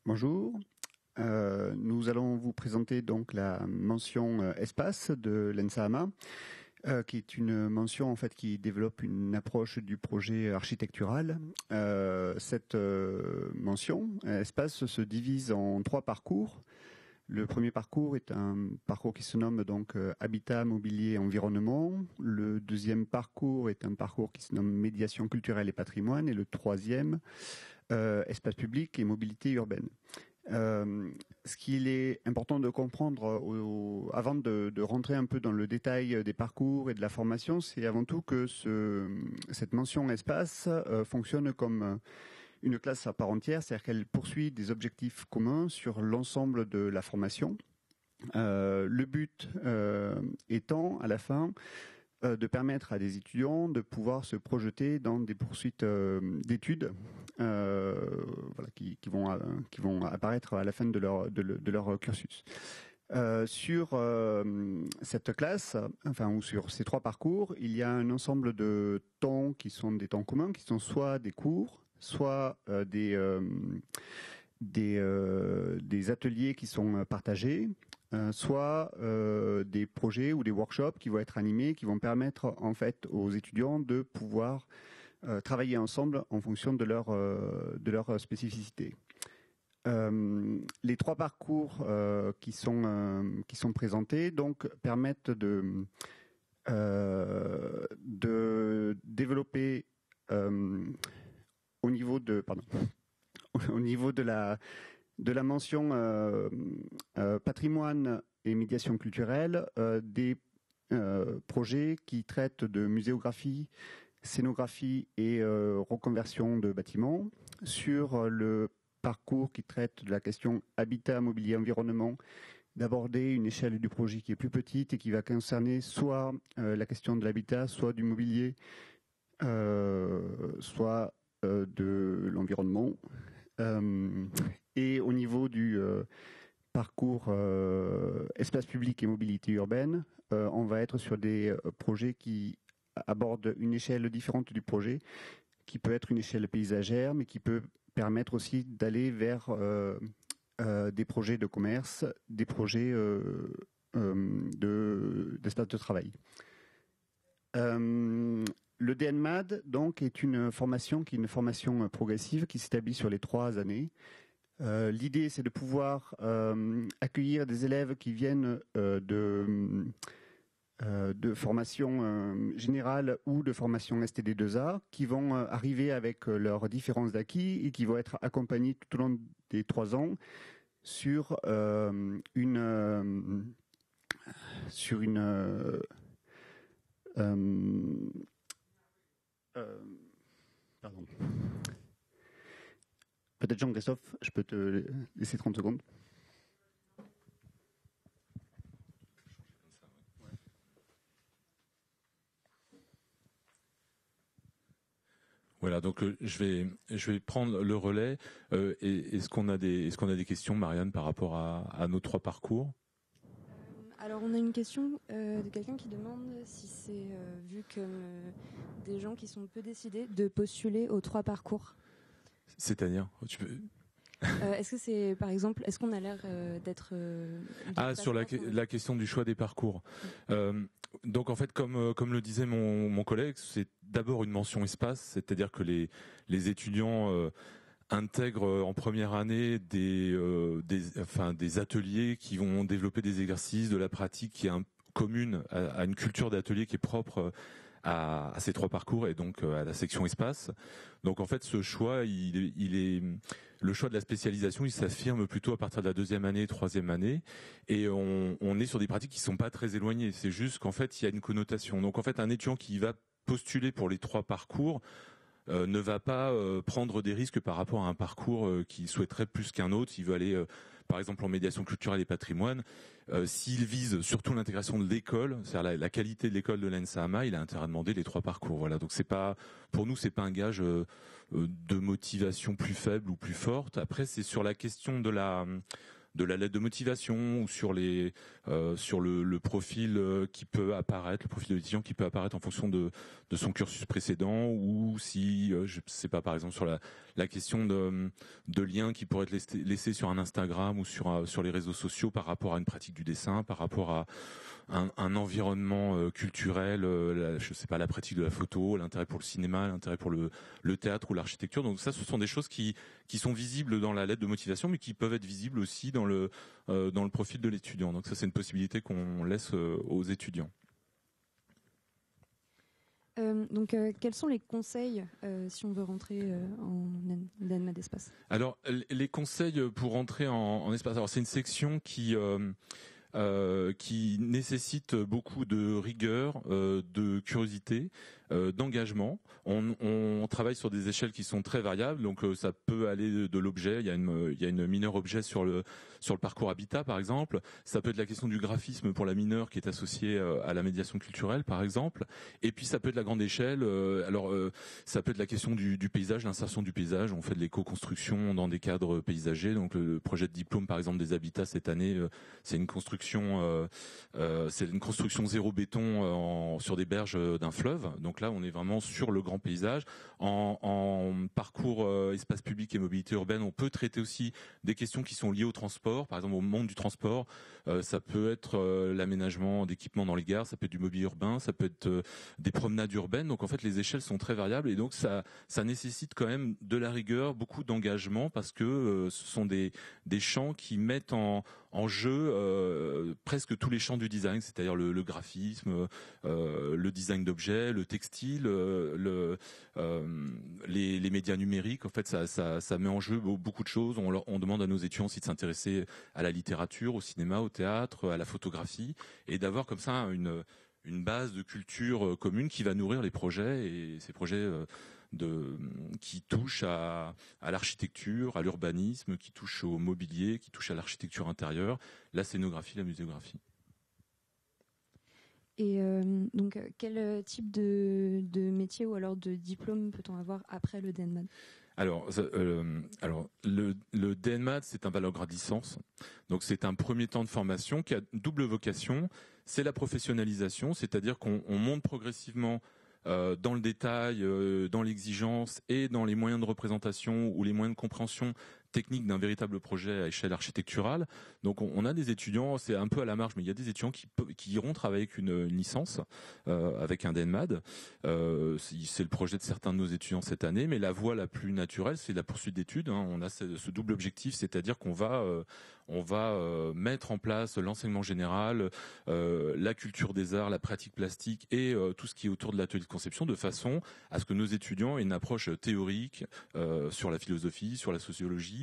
Bonjour. Nous allons vous présenter donc la mention espace de l'ENSAMA, qui est une mention en fait qui développe une approche du projet architectural. Cette mention espace se divise en 3 parcours. Le premier parcours est un parcours qui se nomme donc Habitat, Mobilier, Environnement. Le deuxième parcours est un parcours qui se nomme Médiation culturelle et patrimoine. Et le troisième, Espace public et mobilité urbaine. Ce qu'il est important de comprendre avant de rentrer un peu dans le détail des parcours et de la formation, c'est avant tout que cette mention espace fonctionne comme une classe à part entière, c'est-à-dire qu'elle poursuit des objectifs communs sur l'ensemble de la formation. Le but étant, à la fin, de permettre à des étudiants de pouvoir se projeter dans des poursuites d'études qui vont apparaître à la fin de leur cursus. Sur cette classe, ou sur ces 3 parcours, il y a un ensemble de temps qui sont des temps communs, qui sont soit des cours, soit des ateliers qui sont partagés, soit des projets ou des workshops qui vont être animés, qui vont permettre en fait aux étudiants de pouvoir travailler ensemble en fonction de leur spécificité. Les 3 parcours qui sont présentés donc permettent de développer au niveau de la mention patrimoine et médiation culturelle, des projets qui traitent de muséographie, scénographie et reconversion de bâtiments. Sur le parcours qui traite de la question habitat, mobilier, environnement, d'aborder une échelle du projet qui est plus petite et qui va concerner soit la question de l'habitat, soit du mobilier, soit de l'environnement. Et au niveau du parcours espace public et mobilité urbaine, on va être sur des projets qui abordent une échelle différente du projet, qui peut être une échelle paysagère, mais qui peut permettre aussi d'aller vers des projets de commerce, des projets d'espace de travail. Le DNMAD donc est une formation progressive qui s'établit sur les 3 années. L'idée c'est de pouvoir accueillir des élèves qui viennent de formation générale ou de formation STD2A, qui vont arriver avec leurs différents acquis et qui vont être accompagnés tout au long des 3 ans sur une pardon. Peut-être Jean-Christophe, je peux te laisser 30 secondes. Voilà, donc je vais prendre le relais. Est-ce qu'on a des questions, Marianne, par rapport à nos 3 parcours? Alors on a une question de quelqu'un qui demande si c'est vu comme des gens qui sont peu décidés de postuler aux 3 parcours. C'est-à-dire, est-ce que c'est, par exemple, est-ce qu'on a l'air d'être... sur la question du choix des parcours. Donc en fait, comme le disait mon collègue, c'est d'abord une mention espace, c'est-à-dire que les étudiants intègrent en première année des ateliers qui vont développer des exercices, de la pratique qui est commune à une culture d'atelier qui est propre à ces 3 parcours et donc à la section espace. Donc en fait, ce choix, le choix de la spécialisation, il s'affirme plutôt à partir de la 2e année, 3e année, et on est sur des pratiques qui sont pas très éloignées. C'est juste qu'en fait, il y a une connotation. Donc en fait, un étudiant qui va postuler pour les 3 parcours ne va pas prendre des risques par rapport à un parcours qu'il souhaiterait plus qu'un autre. Il veut aller, par exemple, en médiation culturelle et patrimoine. S'il vise surtout l'intégration de l'école, c'est-à-dire la qualité de l'école de l'ENSAMA, il a intérêt à demander les 3 parcours. Voilà. Donc pour nous, c'est pas un gage de motivation plus faible ou plus forte. Après, c'est sur la question de de la lettre de motivation ou sur le profil qui peut apparaître, le profil de l'étudiant qui peut apparaître en fonction de son cursus précédent, ou si je sais pas, par exemple sur la question de liens qui pourraient être laissés sur un Instagram ou sur les réseaux sociaux par rapport à une pratique du dessin, par rapport à un environnement culturel, je sais pas, la pratique de la photo, l'intérêt pour le cinéma, l'intérêt pour le théâtre ou l'architecture. Donc ça, ce sont des choses qui sont visibles dans la lettre de motivation, mais qui peuvent être visibles aussi dans le profil de l'étudiant. Donc ça, c'est une possibilité qu'on laisse aux étudiants. Quels sont les conseils si on veut rentrer en DNMAD d'espace? Alors, les conseils pour rentrer en espace. Alors, c'est une section qui nécessite beaucoup de rigueur, de curiosité, d'engagement. On travaille sur des échelles qui sont très variables, donc ça peut aller de l'objet. Il y a une mineure objet sur le parcours habitat, par exemple. Ça peut être la question du graphisme pour la mineure qui est associée à la médiation culturelle, par exemple. Et puis ça peut être la grande échelle. Ça peut être la question du paysage, l'insertion du paysage. On fait de l'éco-construction dans des cadres paysagers. Donc le projet de diplôme, par exemple, des habitats cette année, c'est une construction zéro béton sur des berges d'un fleuve. Donc là, on est vraiment sur le grand paysage. En parcours espace public et mobilité urbaine, on peut traiter aussi des questions qui sont liées au transport, par exemple au monde du transport. Ça peut être l'aménagement d'équipements dans les gares, ça peut être du mobilier urbain, ça peut être des promenades urbaines. Donc en fait, les échelles sont très variables et donc ça nécessite quand même de la rigueur, beaucoup d'engagement, parce que ce sont des champs qui mettent en jeu presque tous les champs du design, c'est-à-dire le graphisme, le design d'objets, le textile, les médias numériques. En fait, ça met en jeu beaucoup de choses. On demande à nos étudiants aussi de s'intéresser à la littérature, au cinéma, au théâtre, à la photographie, et d'avoir comme ça une base de culture commune qui va nourrir les projets, et ces projets qui touchent à l'architecture, à l'urbanisme, qui touchent au mobilier, qui touchent à l'architecture intérieure, la scénographie, la muséographie. Et quel type de métier ou alors de diplôme peut-on avoir après le DNMAD? Alors le DNMAD, c'est un baccalauréat licence. Donc c'est un premier temps de formation qui a double vocation. C'est la professionnalisation, c'est-à-dire qu'on monte progressivement dans le détail, dans l'exigence et dans les moyens de représentation ou les moyens de compréhension technique d'un véritable projet à échelle architecturale. Donc on a des étudiants, c'est un peu à la marge, mais il y a des étudiants qui iront travailler avec une licence, avec un DNMAD. C'est le projet de certains de nos étudiants cette année, mais la voie la plus naturelle, c'est la poursuite d'études. On a ce double objectif, c'est-à-dire qu'on va mettre en place l'enseignement général, la culture des arts, la pratique plastique et tout ce qui est autour de l'atelier de conception, de façon à ce que nos étudiants aient une approche théorique sur la philosophie, sur la sociologie,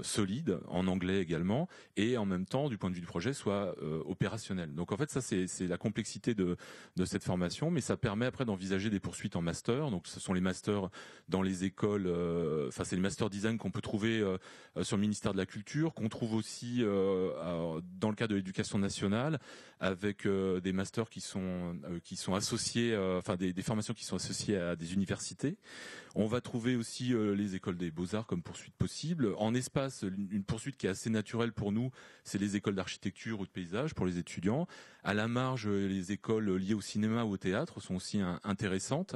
solide, en anglais également, et en même temps, du point de vue du projet, soit opérationnel. Donc en fait, ça c'est la complexité de cette formation, mais ça permet après d'envisager des poursuites en master. Donc ce sont les masters dans les écoles, c'est les masters design qu'on peut trouver sur le ministère de la Culture, qu'on trouve aussi dans le cadre de l'éducation nationale, avec des masters qui sont associés, des formations qui sont associées à des universités. On va trouver aussi les écoles des beaux-arts comme poursuite possible. En espace, une poursuite qui est assez naturelle pour nous, c'est les écoles d'architecture ou de paysage pour les étudiants. À la marge, les écoles liées au cinéma ou au théâtre sont aussi intéressantes.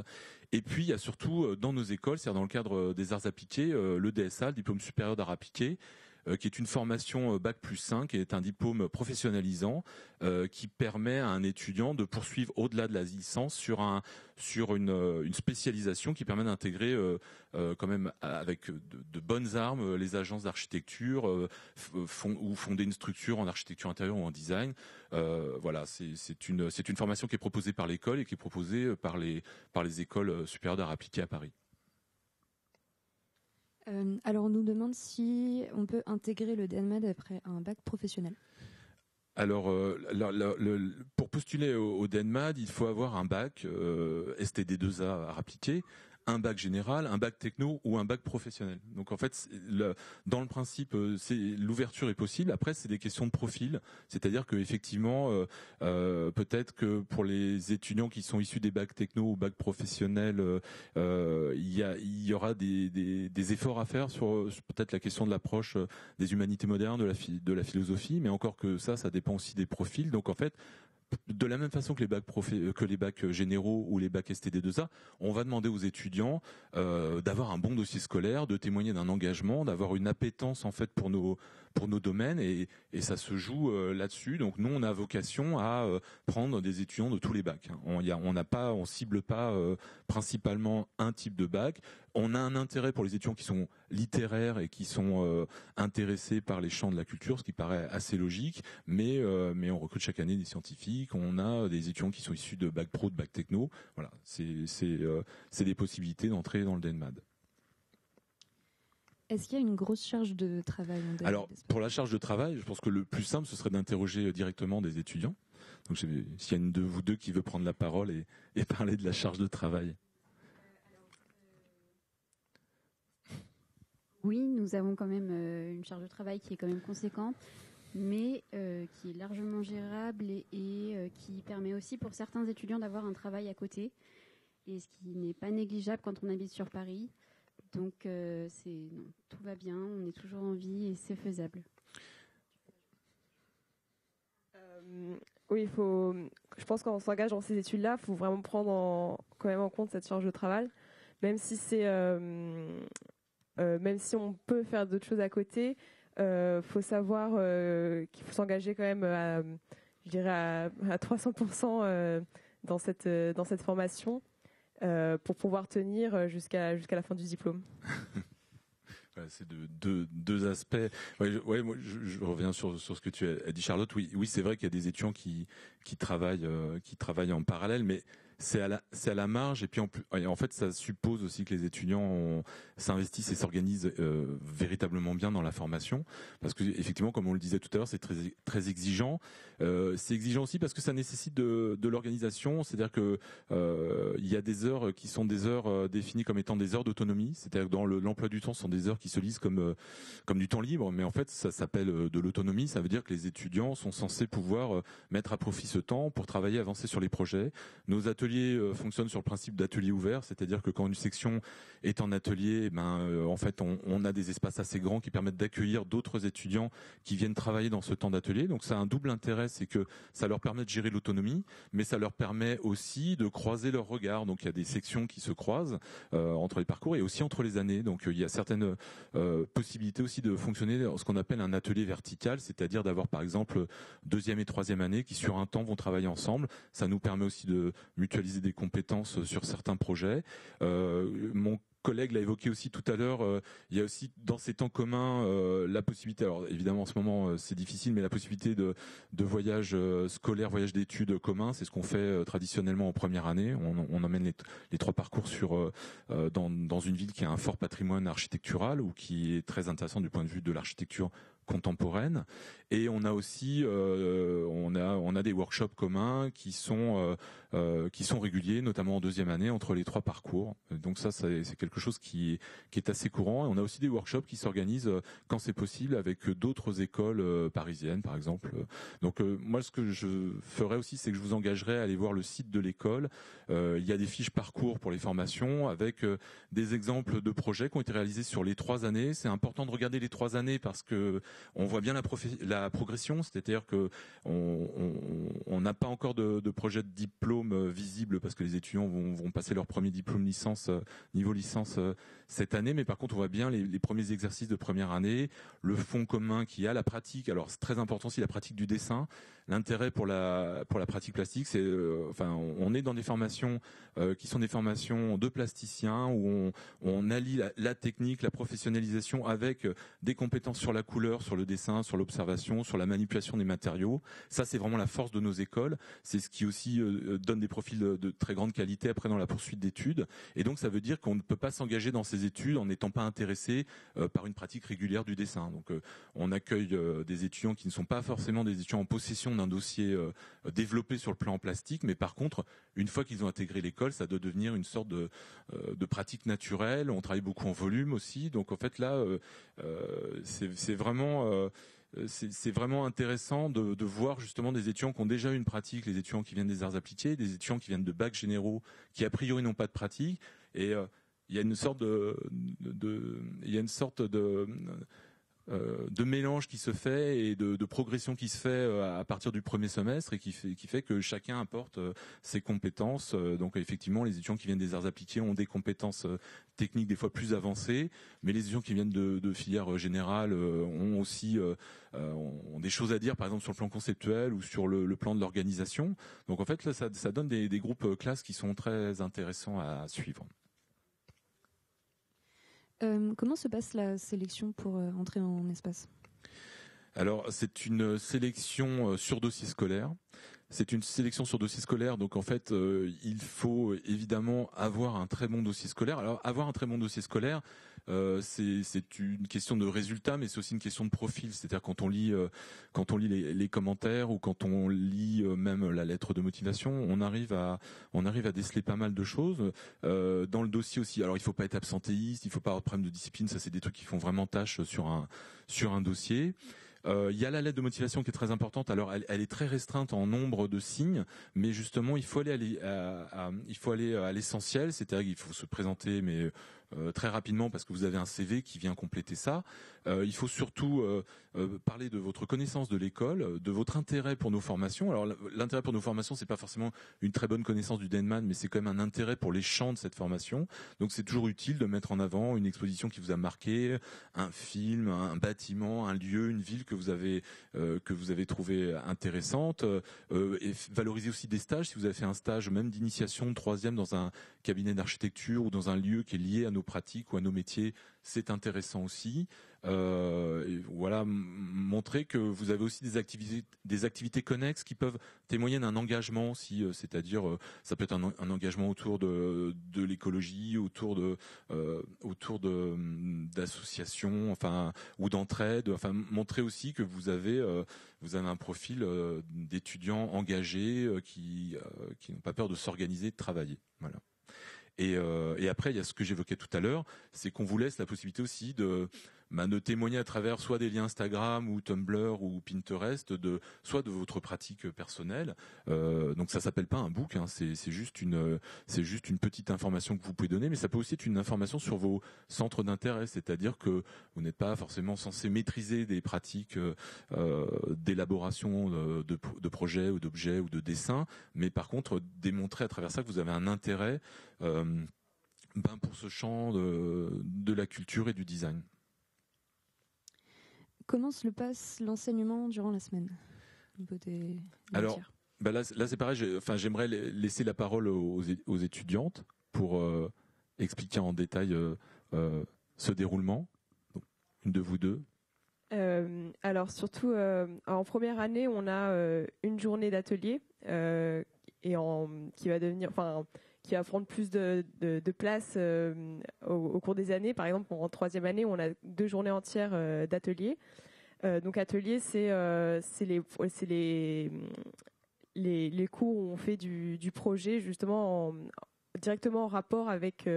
Et puis, il y a surtout dans nos écoles, c'est-à-dire dans le cadre des arts appliqués, le DSA, le diplôme supérieur d'arts appliqués, qui est une formation Bac+5, qui est un diplôme professionnalisant qui permet à un étudiant de poursuivre au-delà de la licence sur une spécialisation qui permet d'intégrer quand même avec de bonnes armes les agences d'architecture ou fonder une structure en architecture intérieure ou en design. Voilà, c'est une formation qui est proposée par l'école et qui est proposée par les écoles supérieures d'arts appliqués à Paris. Alors on nous demande si on peut intégrer le DNMAD après un bac professionnel. Alors, pour postuler au DNMAD, il faut avoir un bac STD2A à appliquer, un bac général, un bac techno ou un bac professionnel. Donc en fait, dans le principe, l'ouverture est possible. Après, c'est des questions de profil, c'est-à-dire que effectivement, peut-être que pour les étudiants qui sont issus des bacs techno ou bacs professionnels, il y aura des efforts à faire sur peut-être la question de l'approche des humanités modernes, de la philosophie, mais encore que ça dépend aussi des profils. Donc en fait, de la même façon que les bacs généraux ou les bacs STD2A, on va demander aux étudiants d'avoir un bon dossier scolaire, de témoigner d'un engagement, d'avoir une appétence en fait pour nos domaines, et ça se joue là-dessus. Donc nous, on a vocation à prendre des étudiants de tous les bacs. On cible pas principalement un type de bac. On a un intérêt pour les étudiants qui sont littéraires et qui sont intéressés par les champs de la culture, ce qui paraît assez logique, mais on recrute chaque année des scientifiques, on a des étudiants qui sont issus de bac pro, de bac techno. Voilà, c'est des possibilités d'entrer dans le DNMAD. Est-ce qu'il y a une grosse charge de travail en DNMAD? Alors, pour la charge de travail, je pense que le plus simple, ce serait d'interroger directement des étudiants. Donc, s'il y a une de vous deux qui veut prendre la parole et parler de la charge de travail. Oui, nous avons quand même une charge de travail qui est quand même conséquente, mais qui est largement gérable et qui permet aussi pour certains étudiants d'avoir un travail à côté, et ce qui n'est pas négligeable quand on habite sur Paris. Donc tout va bien, on est toujours en vie et c'est faisable. Oui, je pense quand on s'engage dans ces études-là, il faut vraiment prendre quand même en compte cette charge de travail, même si même si on peut faire d'autres choses à côté, faut savoir qu'il faut s'engager quand même à 300% dans cette formation pour pouvoir tenir jusqu'à la fin du diplôme. C'est deux aspects. Ouais, moi, je reviens sur ce que tu as dit, Charlotte. Oui, c'est vrai qu'il y a des étudiants qui travaillent en parallèle, mais c'est à la marge, et puis en fait ça suppose aussi que les étudiants s'investissent et s'organisent véritablement bien dans la formation, parce que effectivement, comme on le disait tout à l'heure, c'est très très exigeant. C'est exigeant aussi parce que ça nécessite de l'organisation, c'est-à-dire que il y a des heures qui sont des heures définies comme étant des heures d'autonomie, c'est-à-dire que dans l'emploi du temps, ce sont des heures qui se lisent comme du temps libre, mais en fait ça s'appelle de l'autonomie. Ça veut dire que les étudiants sont censés pouvoir mettre à profit ce temps pour travailler, avancer sur les projets. Nos ateliers fonctionnent sur le principe d'atelier ouvert, c'est-à-dire que quand une section est en atelier, en fait on a des espaces assez grands qui permettent d'accueillir d'autres étudiants qui viennent travailler dans ce temps d'atelier. Donc ça a un double intérêt, c'est que ça leur permet de gérer l'autonomie, mais ça leur permet aussi de croiser leurs regards. Donc il y a des sections qui se croisent entre les parcours et aussi entre les années. Donc il y a certaines possibilités aussi de fonctionner dans ce qu'on appelle un atelier vertical, c'est-à-dire d'avoir par exemple deuxième et troisième année qui sur un temps vont travailler ensemble. Ça nous permet aussi de mutualiser des compétences sur certains projets. Mon collègue l'a évoqué aussi tout à l'heure, il y a aussi dans ces temps communs la possibilité, alors évidemment en ce moment c'est difficile, mais la possibilité de voyage scolaire, voyage d'études commun, c'est ce qu'on fait traditionnellement en première année. On emmène les trois parcours dans une ville qui a un fort patrimoine architectural ou qui est très intéressant du point de vue de l'architecture contemporaine, et on a aussi on a des workshops communs qui sont réguliers, notamment en deuxième année entre les trois parcours. Donc ça c'est quelque chose qui est assez courant, et on a aussi des workshops qui s'organisent quand c'est possible avec d'autres écoles parisiennes par exemple. Donc moi ce que je ferais aussi, c'est que je vous engagerais à aller voir le site de l'école. Il y a des fiches parcours pour les formations avec des exemples de projets qui ont été réalisés sur les 3 années. C'est important de regarder les 3 années parce que on voit bien la progression, c'est-à-dire que on n'a pas encore de projet de diplôme visible parce que les étudiants vont passer leur premier diplôme niveau licence cette année, mais par contre on voit bien les premiers exercices de première année, le fond commun qui a la pratique. Alors c'est très important aussi la pratique du dessin. L'intérêt pour la pratique plastique, c'est on est dans des formations qui sont des formations de plasticiens où on allie la technique, la professionnalisation avec des compétences sur la couleur, sur le dessin, sur l'observation, sur la manipulation des matériaux. Ça, c'est vraiment la force de nos écoles. C'est ce qui aussi donne des profils de très grande qualité après dans la poursuite d'études. Et donc, ça veut dire qu'on ne peut pas s'engager dans ces ces études en n'étant pas intéressés par une pratique régulière du dessin. Donc on accueille des étudiants qui ne sont pas forcément des étudiants en possession d'un dossier développé sur le plan plastique, mais par contre, une fois qu'ils ont intégré l'école, ça doit devenir une sorte de pratique naturelle. On travaille beaucoup en volume aussi, donc en fait là, c'est vraiment intéressant de voir justement des étudiants qui ont déjà une pratique, les étudiants qui viennent des arts appliqués, des étudiants qui viennent de bacs généraux, qui a priori n'ont pas de pratique, et il y a une sorte de mélange qui se fait et de progression qui se fait à partir du premier semestre et qui fait que chacun apporte ses compétences. Donc effectivement, les étudiants qui viennent des arts appliqués ont des compétences techniques des fois plus avancées, mais les étudiants qui viennent de filières générales ont aussi ont des choses à dire, par exemple sur le plan conceptuel ou sur le plan de l'organisation. Donc en fait là, ça donne des groupes classes qui sont très intéressants à suivre. Comment se passe la sélection pour entrer en espace ? Alors, c'est une sélection sur dossier scolaire. C'est une sélection sur dossier scolaire, donc en fait, il faut évidemment avoir un très bon dossier scolaire. Alors, avoir un très bon dossier scolaire, c'est une question de résultat, mais c'est aussi une question de profil. C'est-à-dire quand on lit les commentaires ou quand on lit même la lettre de motivation, on arrive à déceler pas mal de choses dans le dossier aussi. Alors, il faut pas être absentéiste, il faut pas avoir de problème de discipline. Ça, c'est des trucs qui font vraiment tâche sur un dossier. Il y a la lettre de motivation qui est très importante. Alors, elle est très restreinte en nombre de signes, mais justement, il faut aller à l'essentiel, c'est-à-dire qu'il faut se présenter, mais très rapidement parce que vous avez un CV qui vient compléter ça. Il faut surtout parler de votre connaissance de l'école, de votre intérêt pour nos formations. Alors l'intérêt pour nos formations, c'est pas forcément une très bonne connaissance du Denman, mais c'est quand même un intérêt pour les champs de cette formation. Donc c'est toujours utile de mettre en avant une exposition qui vous a marqué, un film, un bâtiment, un lieu, une ville que vous avez trouvé intéressante, et valoriser aussi des stages. Si vous avez fait un stage même d'initiation de troisième dans un cabinet d'architecture ou dans un lieu qui est lié à nos pratiques ou à nos métiers, c'est intéressant aussi. Et voilà, montrer que vous avez aussi des activités connexes qui peuvent témoigner d'un engagement aussi, c'est-à-dire ça peut être un engagement autour de l'écologie, autour d'associations, enfin, ou d'entraide, enfin, montrer aussi que vous avez un profil d'étudiants engagés qui n'ont pas peur de s'organiser, de travailler. Voilà. Et après, il y a ce que j'évoquais tout à l'heure, c'est qu'on vous laisse la possibilité aussi de témoigner à travers soit des liens Instagram ou Tumblr ou Pinterest, soit de votre pratique personnelle. Donc ça s'appelle pas un book, hein, c'est juste une petite information que vous pouvez donner, mais ça peut aussi être une information sur vos centres d'intérêt, c'est-à-dire que vous n'êtes pas forcément censé maîtriser des pratiques d'élaboration de projets ou d'objets ou de dessins, mais par contre démontrer à travers ça que vous avez un intérêt pour ce champ de la culture et du design. Comment se passe l'enseignement durant la semaine au niveau des Alors, là c'est pareil, j'aimerais laisser la parole aux étudiantes pour expliquer en détail ce déroulement. Donc, une de vous deux. Alors surtout, en première année, on a une journée d'atelier qui va prendre plus de place au cours des années. Par exemple, en troisième année, on a 2 journées entières d'atelier. Donc atelier, c'est les cours où on fait du projet justement directement en rapport avec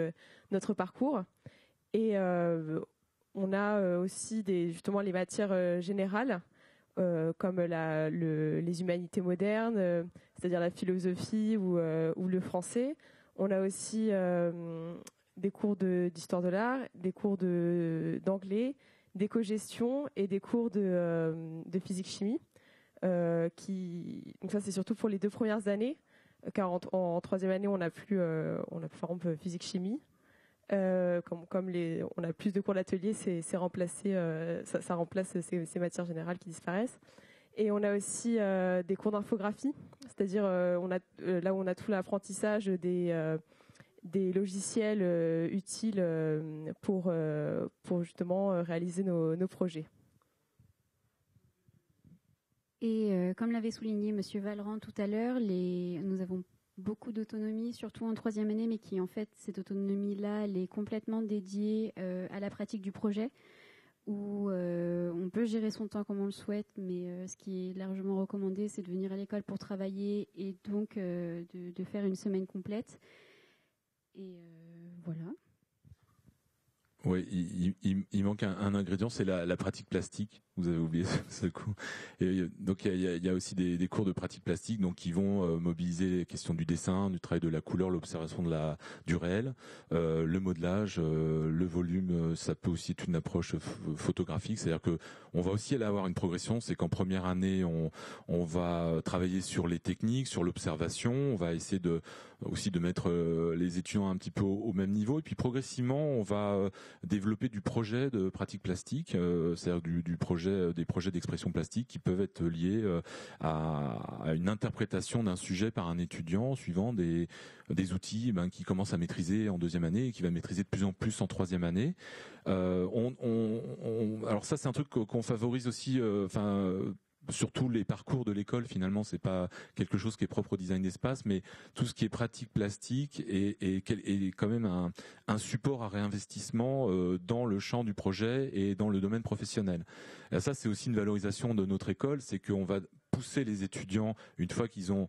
notre parcours. Et on a aussi justement les matières générales comme les humanités modernes, c'est-à-dire la philosophie ou le français. On a aussi des cours d'histoire de l'art, des cours d'anglais, d'éco-gestion et des cours de physique-chimie. Donc ça, c'est surtout pour les 2 premières années, car en troisième année, on a plus par exemple physique-chimie. Comme on a plus de cours d'atelier, ça remplace ces matières générales qui disparaissent. Et on a aussi des cours d'infographie, c'est-à-dire là où on a tout l'apprentissage des logiciels utiles pour justement réaliser nos projets. Et comme l'avait souligné Monsieur Vallerand tout à l'heure, nous avons beaucoup d'autonomie, surtout en 3e année, mais qui en fait, cette autonomie-là, elle est complètement dédiée à la pratique du projet, où on peut gérer son temps comme on le souhaite, mais ce qui est largement recommandé, c'est de venir à l'école pour travailler et donc de faire une semaine complète. Et voilà. Oui, il manque un ingrédient, c'est la pratique plastique. Vous avez oublié ce coup. Et donc il y a aussi des cours de pratique plastique, donc qui vont mobiliser les questions du dessin, du travail de la couleur, l'observation du réel, le modelage, le volume. Ça peut aussi être une approche photographique, c'est-à-dire que on va aussi aller avoir une progression. C'est qu'en première année, on va travailler sur les techniques, sur l'observation. On va essayer aussi de mettre les étudiants un petit peu au même niveau, et puis progressivement, on va développer du projet de pratique plastique, c'est-à-dire des projets d'expression plastique qui peuvent être liés à une interprétation d'un sujet par un étudiant suivant des outils qu'il commence à maîtriser en 2e année et qui va maîtriser de plus en plus en 3e année. Alors ça, c'est un truc qu'on favorise aussi. Surtout les parcours de l'école, finalement, c'est pas quelque chose qui est propre au design d'espace, mais tout ce qui est pratique plastique est quand même un support à réinvestissement dans le champ du projet et dans le domaine professionnel. Et ça, c'est aussi une valorisation de notre école, c'est qu'on va pousser les étudiants, une fois qu'ils ont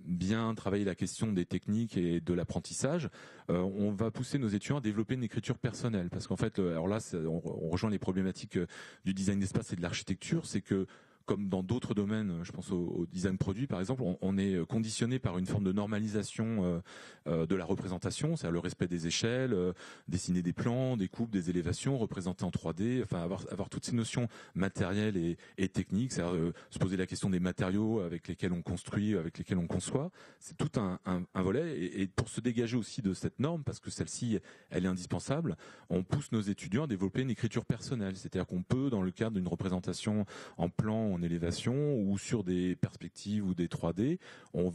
bien travaillé la question des techniques et de l'apprentissage, on va pousser nos étudiants à développer une écriture personnelle. Parce qu'en fait, alors là, on rejoint les problématiques du design d'espace et de l'architecture, c'est que comme dans d'autres domaines, je pense au design produit par exemple, on est conditionné par une forme de normalisation de la représentation, c'est-à-dire le respect des échelles, dessiner des plans, des coupes, des élévations, représenter en 3D, enfin avoir toutes ces notions matérielles et techniques, c'est-à-dire se poser la question des matériaux avec lesquels on construit, avec lesquels on conçoit. C'est tout un volet, et pour se dégager aussi de cette norme, parce que celle-ci, elle est indispensable, on pousse nos étudiants à développer une écriture personnelle, c'est-à-dire qu'on peut, dans le cadre d'une représentation en plan, en élévation ou sur des perspectives ou des 3D, on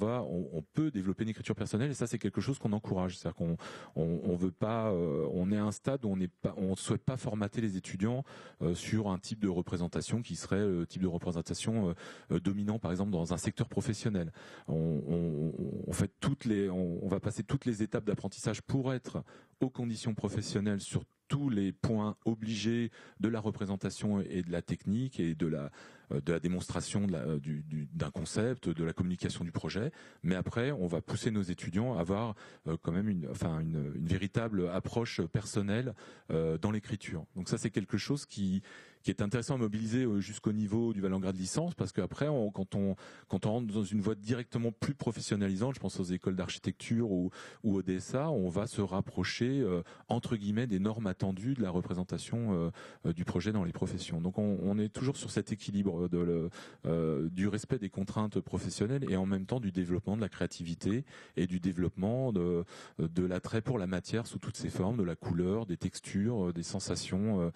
peut développer une écriture personnelle, et ça c'est quelque chose qu'on encourage. C'est-à-dire qu'on veut pas, on est à un stade où on souhaite pas formater les étudiants sur un type de représentation qui serait le type de représentation dominant par exemple dans un secteur professionnel. On va passer toutes les étapes d'apprentissage pour être aux conditions professionnelles sur tous les points obligés de la représentation et de la technique et de la démonstration d'un concept, de la communication du projet. Mais après, on va pousser nos étudiants à avoir quand même une véritable approche personnelle dans l'écriture. Donc ça, c'est quelque chose qui est intéressant à mobiliser jusqu'au niveau du Valence-Grade licence, parce qu'après, quand on rentre dans une voie directement plus professionnalisante, je pense aux écoles d'architecture ou au DSA, on va se rapprocher entre guillemets des normes attendues de la représentation du projet dans les professions. Donc on est toujours sur cet équilibre du respect des contraintes professionnelles et en même temps du développement de la créativité et du développement de l'attrait pour la matière sous toutes ses formes, de la couleur, des textures, des sensations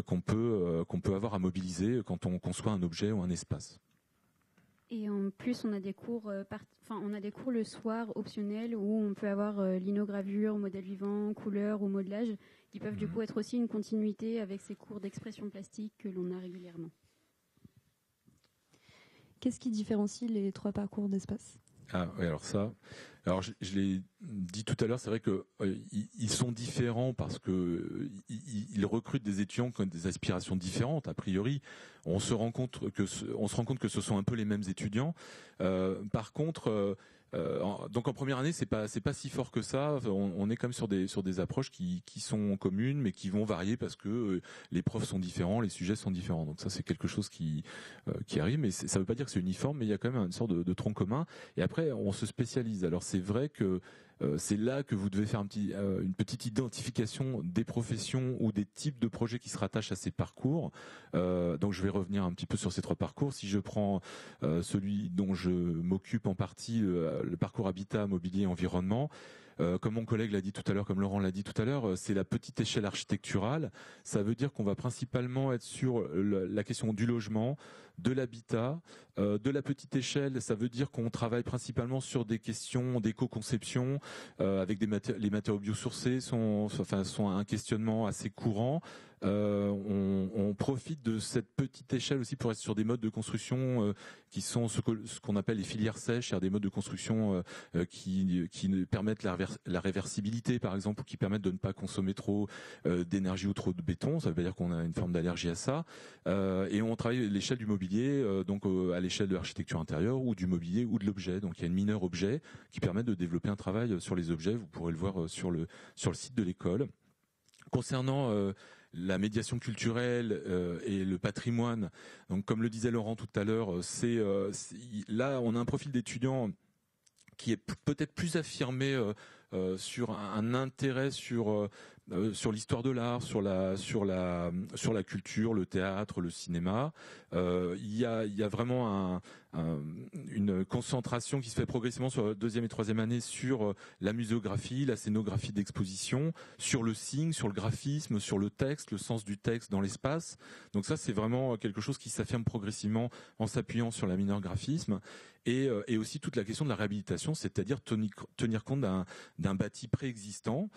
qu'on peut avoir à mobiliser quand on conçoit un objet ou un espace. Et en plus, on a des cours, le soir optionnels où on peut avoir linogravure, modèle vivant, couleur ou modelage, qui peuvent du coup être aussi une continuité avec ces cours d'expression plastique que l'on a régulièrement. Qu'est-ce qui différencie les 3 parcours d'espace ? Ah oui, alors je l'ai dit tout à l'heure, c'est vrai que ils sont différents parce que ils recrutent des étudiants qui ont des aspirations différentes. A priori, on se rend compte que ce sont un peu les mêmes étudiants. Par contre, donc en première année, c'est pas si fort que ça. On est quand même sur des approches qui sont communes, mais qui vont varier parce que les profs sont différents, les sujets sont différents. Donc ça, c'est quelque chose qui arrive, mais ça veut pas dire que c'est uniforme, mais il y a quand même une sorte de tronc commun. Et après, on se spécialise. Alors c'est vrai que c'est là que vous devez faire une petite identification des professions ou des types de projets qui se rattachent à ces parcours. Donc je vais revenir un petit peu sur ces 3 parcours. Si je prends celui dont je m'occupe en partie, le parcours habitat, mobilier, environnement, comme mon collègue l'a dit tout à l'heure, comme Laurent l'a dit tout à l'heure, c'est la petite échelle architecturale. Ça veut dire qu'on va principalement être sur la question du logement, de l'habitat, de la petite échelle. Ça veut dire qu'on travaille principalement sur des questions d'éco-conception, avec les matériaux biosourcés sont un questionnement assez courant. on profite de cette petite échelle aussi pour être sur des modes de construction qui sont ce qu'on appelle les filières sèches, c'est-à-dire des modes de construction qui permettent la réversibilité, par exemple, ou qui permettent de ne pas consommer trop d'énergie ou trop de béton. Ça veut pas dire qu'on a une forme d'allergie à ça. Et on travaille à l'échelle du mobilier, donc à l'échelle de l'architecture intérieure ou du mobilier ou de l'objet. Donc il y a une mineure objet qui permet de développer un travail sur les objets. Vous pourrez le voir sur le site de l'école. Concernant la médiation culturelle et le patrimoine, donc comme le disait Laurent tout à l'heure, là on a un profil d'étudiant qui est peut-être plus affirmé sur un intérêt sur l'histoire de l'art, sur la culture, le théâtre, le cinéma. Il y a vraiment une concentration qui se fait progressivement sur la deuxième et troisième année sur la muséographie, la scénographie d'exposition, sur le signe, sur le graphisme, sur le texte, le sens du texte dans l'espace. Donc ça, c'est vraiment quelque chose qui s'affirme progressivement en s'appuyant sur la mineure graphisme. Et aussi toute la question de la réhabilitation, c'est-à-dire tenir compte d'un bâti préexistant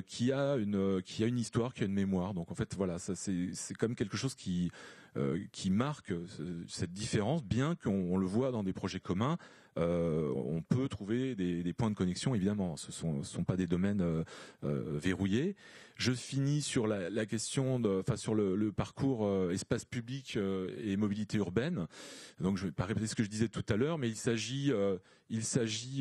qui a une histoire, qui a une mémoire. Donc en fait, voilà, ça c'est comme quelque chose qui marque cette différence, bien qu'on le voit dans des projets communs. On peut trouver des points de connexion, évidemment. Ce sont pas des domaines verrouillés. Je finis sur la question sur le parcours espace public et mobilité urbaine. Donc je vais pas répéter ce que je disais tout à l'heure, mais il s'agit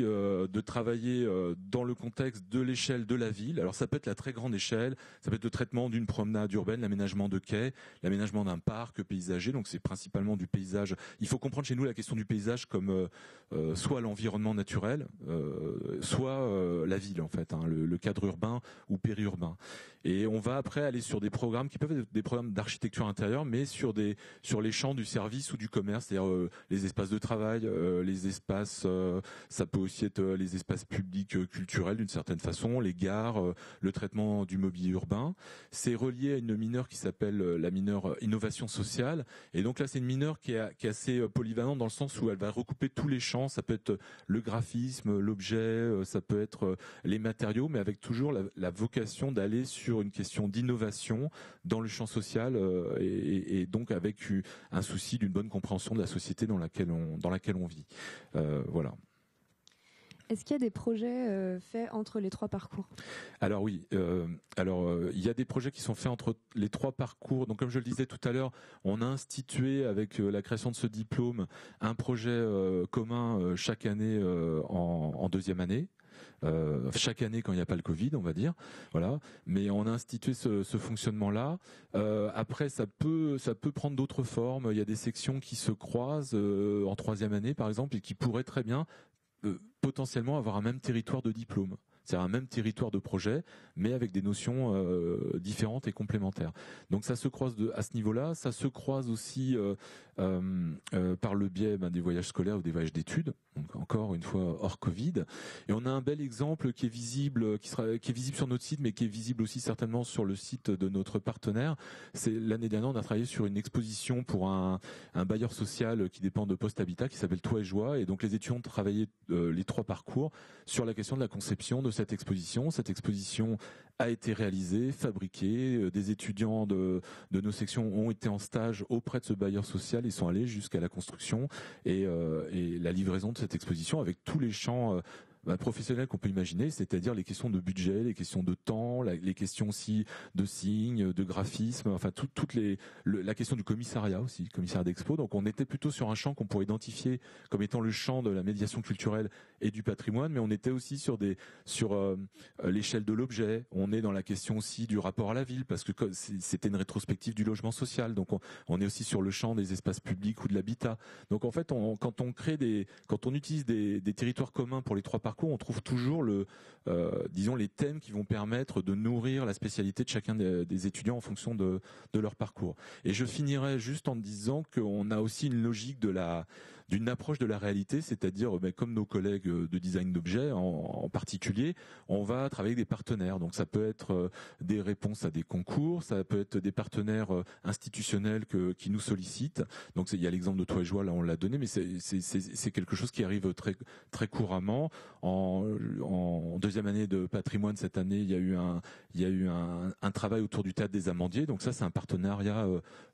de travailler dans le contexte de l'échelle de la ville. Alors ça peut être la très grande échelle, ça peut être le traitement d'une promenade urbaine, l'aménagement de quais, l'aménagement d'un parc paysager. Donc c'est principalement du paysage. Il faut comprendre chez nous la question du paysage comme soit l'environnement naturel, soit la ville en fait, le cadre urbain ou périurbain. Et on va après aller sur des programmes qui peuvent être des programmes d'architecture intérieure, mais sur les champs du service ou du commerce, c'est-à-dire les espaces de travail, les espaces, ça peut aussi être les espaces publics culturels d'une certaine façon, les gares, le traitement du mobilier urbain. C'est relié à une mineure qui s'appelle la mineure innovation sociale. Et donc là, c'est une mineure qui est assez polyvalente dans le sens où elle va recouper tous les champs. Ça peut être le graphisme, l'objet, ça peut être les matériaux, mais avec toujours la vocation d'aller sur une question d'innovation dans le champ social et donc avec un souci d'une bonne compréhension de la société dans laquelle on vit. Voilà. Est-ce qu'il y a des projets faits entre les trois parcours ? Alors oui, il y a des projets qui sont faits entre les trois parcours. Donc comme je le disais tout à l'heure, on a institué avec la création de ce diplôme un projet commun chaque année en deuxième année. Chaque année quand il n'y a pas le Covid, on va dire, voilà. Mais on a institué ce fonctionnement-là. Après, ça peut prendre d'autres formes. Il y a des sections qui se croisent en troisième année, par exemple, et qui pourraient très bien potentiellement avoir un même territoire de diplôme. C'est-à-dire un même territoire de projet, mais avec des notions différentes et complémentaires. Donc ça se croise à ce niveau-là. Ça se croise aussi par le biais des voyages scolaires ou des voyages d'études. Donc encore une fois hors Covid. Et on a un bel exemple qui est visible, qui est visible sur notre site, mais qui est visible aussi certainement sur le site de notre partenaire. C'est l'année dernière, on a travaillé sur une exposition pour un bailleur social qui dépend de Post Habitat, qui s'appelle Toi et Joie. Et donc les étudiants ont travaillé les trois parcours sur la question de la conception de cette exposition. Cette exposition a été réalisée, fabriquée. Des étudiants de nos sections ont été en stage auprès de ce bailleur social. Ils sont allés jusqu'à la construction et la livraison de cette exposition avec tous les champs professionnels qu'on peut imaginer, c'est-à-dire les questions de budget, les questions de temps, les questions aussi de signes, de graphisme, enfin la question du commissariat aussi, commissariat d'expo. Donc on était plutôt sur un champ qu'on pourrait identifier comme étant le champ de la médiation culturelle et du patrimoine, mais on était aussi sur l'échelle de l'objet. On est dans la question aussi du rapport à la ville, parce que c'était une rétrospective du logement social. Donc on est aussi sur le champ des espaces publics ou de l'habitat. Donc en fait, quand on utilise des territoires communs pour les trois parcours, on trouve toujours les thèmes qui vont permettre de nourrir la spécialité de chacun des étudiants en fonction de leur parcours. Et je finirai juste en disant qu'on a aussi une logique de d'une approche de la réalité, c'est-à-dire comme nos collègues de design d'objets en particulier, on va travailler avec des partenaires. Donc ça peut être des réponses à des concours, ça peut être des partenaires institutionnels qui nous sollicitent. Donc il y a l'exemple de Toi et Joie, là on l'a donné, mais c'est quelque chose qui arrive très très couramment. En deuxième année de patrimoine cette année, il y a eu un travail autour du théâtre des Amandiers. Donc ça c'est un partenariat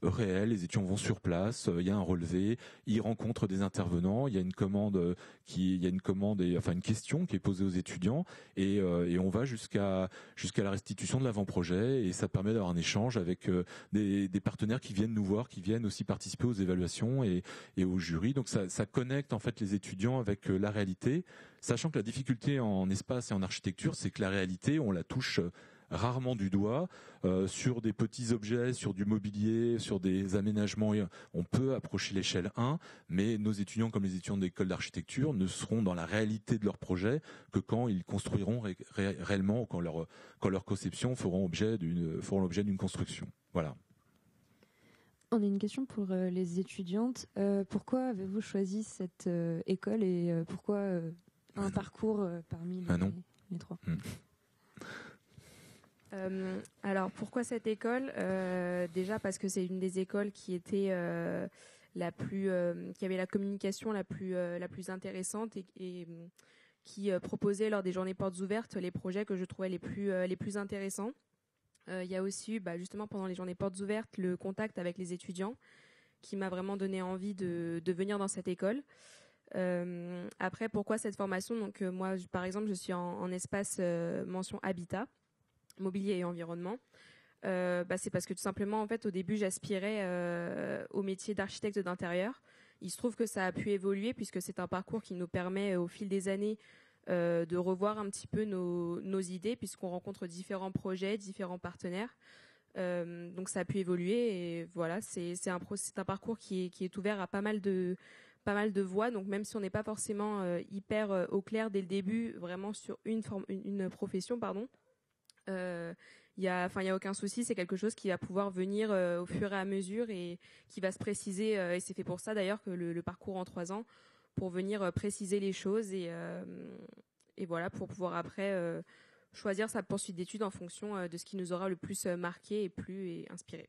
réel. Les étudiants vont sur place, il y a un relevé, ils rencontrent des intervenants, il y a une commande une question qui est posée aux étudiants et on va jusqu'à la restitution de l'avant-projet et ça permet d'avoir un échange avec des partenaires qui viennent nous voir, qui viennent aussi participer aux évaluations et au jury. Donc ça connecte en fait les étudiants avec la réalité, sachant que la difficulté en espace et en architecture, c'est que la réalité, on la touche rarement du doigt, sur des petits objets, sur du mobilier, sur des aménagements, on peut approcher l'échelle 1, mais nos étudiants comme les étudiants de l'école d'architecture ne seront dans la réalité de leur projet que quand ils construiront réellement, ou quand leur conception feront l'objet d'une construction. Voilà. On a une question pour les étudiantes. Pourquoi avez-vous choisi cette école et pourquoi un parcours parmi les trois? Alors pourquoi cette école? Déjà parce que c'est une des écoles qui était qui avait la communication la plus intéressante et qui proposait lors des journées portes ouvertes les projets que je trouvais les plus intéressants. Il y a aussi justement pendant les journées portes ouvertes le contact avec les étudiants qui m'a vraiment donné envie de venir dans cette école. Après, pourquoi cette formation? Donc moi, par exemple, je suis en espace mention habitat, mobilier et environnement. C'est parce que tout simplement, en fait, au début, j'aspirais au métier d'architecte d'intérieur. Il se trouve que ça a pu évoluer puisque c'est un parcours qui nous permet, au fil des années, de revoir un petit peu nos idées puisqu'on rencontre différents projets, différents partenaires. Donc ça a pu évoluer et voilà, c'est un parcours qui est ouvert à pas mal de voies. Donc même si on n'est pas forcément hyper au clair dès le début, vraiment sur une profession, il y a aucun souci, c'est quelque chose qui va pouvoir venir au fur et à mesure et qui va se préciser. Et c'est fait pour ça d'ailleurs que le parcours en 3 ans, pour venir préciser les choses et voilà, pour pouvoir après choisir sa poursuite d'études en fonction de ce qui nous aura le plus marqué et plu et inspiré.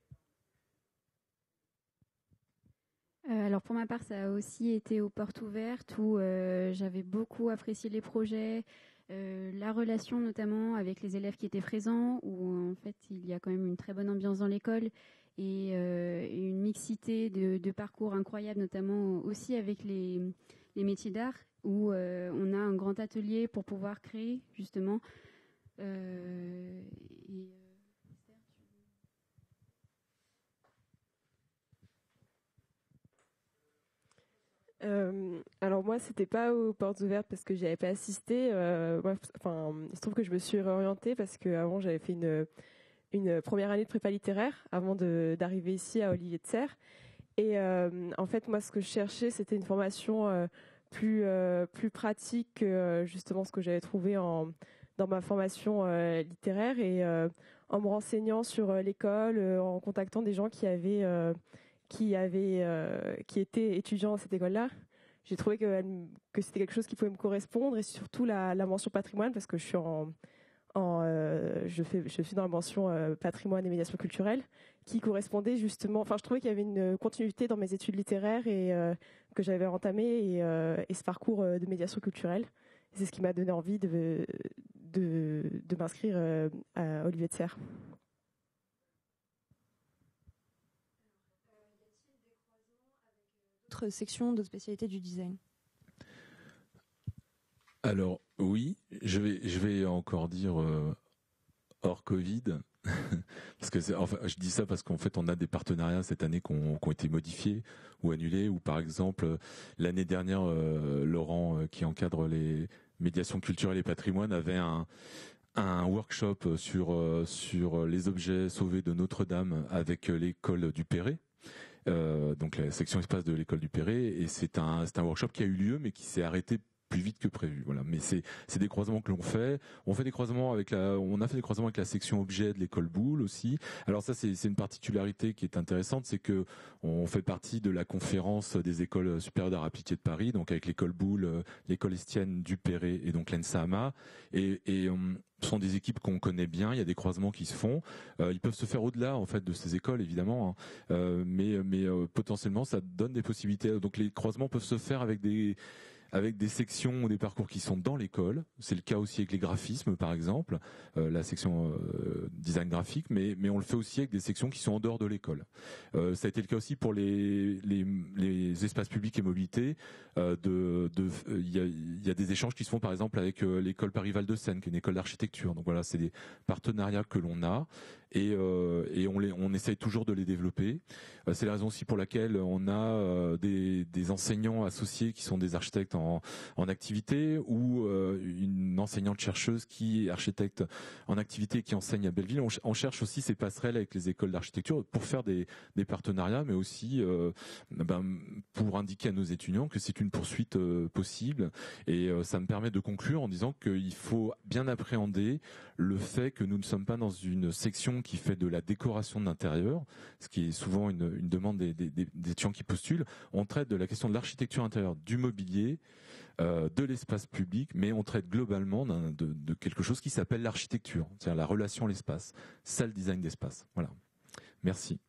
Alors pour ma part, ça a aussi été aux portes ouvertes où j'avais beaucoup apprécié les projets, la relation notamment avec les élèves qui étaient présents, où en fait il y a quand même une très bonne ambiance dans l'école et une mixité de parcours incroyable, notamment aussi avec les métiers d'art, où on a un grand atelier pour pouvoir créer justement. Alors moi, c'était pas aux portes ouvertes parce que j'y avais pas assisté. Il se trouve que je me suis réorientée parce que avant j'avais fait une première année de prépa littéraire avant d'arriver ici à Olivier de Serres. Et en fait, moi, ce que je cherchais, c'était une formation plus pratique que justement ce que j'avais trouvé dans ma formation littéraire. Et en me renseignant sur l'école, en contactant des gens qui étaient étudiants dans cette école-là, j'ai trouvé que c'était quelque chose qui pouvait me correspondre et surtout la mention patrimoine parce que je suis je suis dans la mention patrimoine et médiation culturelle qui correspondait justement. Enfin, je trouvais qu'il y avait une continuité dans mes études littéraires et que j'avais entamé et ce parcours de médiation culturelle. Et c'est ce qui m'a donné envie de m'inscrire à Olivier de Serres. D'autres sections, d'autres spécialités du design? Alors oui, je vais encore dire hors Covid, parce que je dis ça parce qu'en fait on a des partenariats cette année qui ont été modifiés ou annulés, ou par exemple l'année dernière Laurent qui encadre les médiations culturelles et patrimoine avait un workshop sur les objets sauvés de Notre-Dame avec l'école du Perret. Donc la section espace de l'école du Perret, et c'est un workshop qui a eu lieu mais qui s'est arrêté plus vite que prévu. Voilà. Mais c'est des croisements que l'on fait. On a fait des croisements avec la section objet de l'école Boulle aussi. Alors ça, c'est une particularité qui est intéressante, c'est que on fait partie de la conférence des écoles supérieures d'art appliqué de Paris, donc avec l'école Boulle, l'école Estienne du Perret et donc l'ENSAMA. Et ce sont des équipes qu'on connaît bien. Il y a des croisements qui se font. Ils peuvent se faire au-delà en fait de ces écoles évidemment, hein. Mais potentiellement ça donne des possibilités. Donc les croisements peuvent se faire avec des sections ou des parcours qui sont dans l'école. C'est le cas aussi avec les graphismes, par exemple, la section design graphique, mais on le fait aussi avec des sections qui sont en dehors de l'école. Ça a été le cas aussi pour les espaces publics et mobilité. Il y a des échanges qui se font, par exemple, avec l'école Paris-Val de Seine, qui est une école d'architecture. Donc voilà, c'est des partenariats que l'on a. Et on essaye toujours de les développer. C'est la raison aussi pour laquelle on a des enseignants associés qui sont des architectes en activité, ou une enseignante chercheuse qui est architecte en activité et qui enseigne à Belleville. On cherche aussi ces passerelles avec les écoles d'architecture pour faire des partenariats, mais aussi pour indiquer à nos étudiants que c'est une poursuite possible. Et ça me permet de conclure en disant qu'il faut bien appréhender le fait que nous ne sommes pas dans une section qui fait de la décoration de l'intérieur, ce qui est souvent une demande des étudiants qui postulent. On traite de la question de l'architecture intérieure, du mobilier, de l'espace public, mais on traite globalement de quelque chose qui s'appelle l'architecture, c'est-à-dire la relation à l'espace, ça le design d'espace. Voilà. Merci.